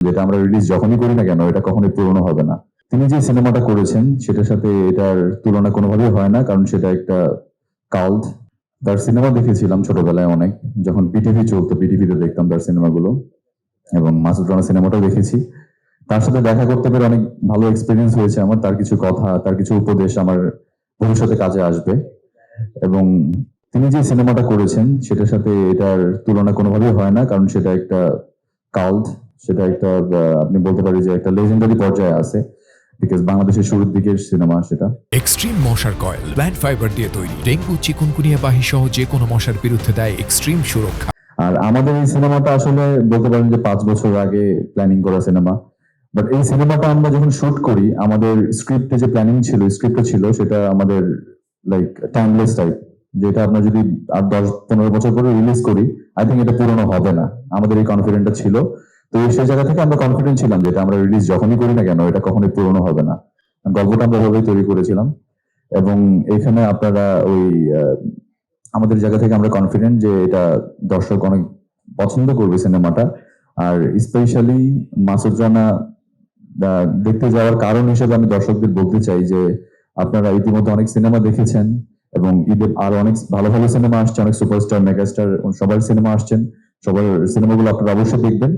যেটা আমরা রিলিজ যখনই করি না কেন এটা কখনোই পুরনো হবে না। তিনি যে সিনেমাটা করেছেন সেটার সাথে এটার তুলনা কোনোভাবেই হয় না, কারণ সেটা একটা কাল্ট। তার সিনেমা দেখেছিলাম ছোটবেলায় অনেক, যখন পিটিভি চলতো, পিটিভিতে দেখতাম তার সিনেমাগুলো, এবং মাসুদ রানা সিনেমাটাও দেখেছি। তার সাথে দেখা করতে পেরে অনেক ভালো এক্সপিরিয়েন্স হয়েছে আমার। তার কিছু কথা, তার কিছু উপদেশ আমার ভবিষ্যতে কাজে আসবে। এবং তিনি যে সিনেমাটা করেছেন সেটার সাথে এটার তুলনা কোনোভাবেই হয় না, কারণ সেটা একটা কাল্ট। সেটা একটা আপনি বলতে পারি যে একটা লেজেন্ডারি পর্যায়ে আছে, বিকজ বাংলাদেশের শুরুর দিকের সিনেমা সেটা। এক্সট্রিম মশার কয়েল প্ল্যান্ট ফাইবার দিয়ে তৈরি, ডেঙ্গু চিকুনগুনিয়া বাহি সহ যে কোনো মশার বিরুদ্ধে দেয় এক্সট্রিম সুরক্ষা। আর আমাদের এই সিনেমাটা আসলে বলতে পারেন যে 5 বছর আগে প্ল্যানিং করা সিনেমা। বাট এই সিনেমাটা আমরা যখন শুট করি, আমাদের স্ক্রিপ্টে যে প্ল্যানিং ছিল, স্ক্রিপ্টে ছিল সেটা আমাদের লাইক টাইমলেস টাইপ, যেটা আমরা যদি আর 10-15 বছর পরে রিলিজ করি, আই থিঙ্ক এটা পুরনো হবে না। আমাদের এই কনফিডেন্টটা ছিল। তো সেই জায়গা থেকে আমরা কনফিডেন্ট ছিলাম যেটা আমরা রিলিজ যখনই করি না কেন এটা কখনোই পুরনো হবে না। গল্পটা আমরা ওভাবেই তৈরি করেছিলাম, এবং এখানে আপনারা ওই আমাদের জায়গা থেকে আমরা কনফিডেন্ট যে এটা দর্শক অনেক পছন্দ করবে সিনেমাটা। আর স্পেশালি মাসুদ রানা দেখতে যাওয়ার কারণ হিসেবে আমি দর্শকদের বলতে চাই যে আপনারা ইতিমধ্যে অনেক সিনেমা দেখেছেন, এবং ঈদে আরো অনেক ভালো ভালো সিনেমা আসছে, অনেক সুপারস্টার, মেগাস্টার সবার সিনেমা আসছেন। সবার সিনেমাগুলো আপনারা অবশ্যই দেখবেন।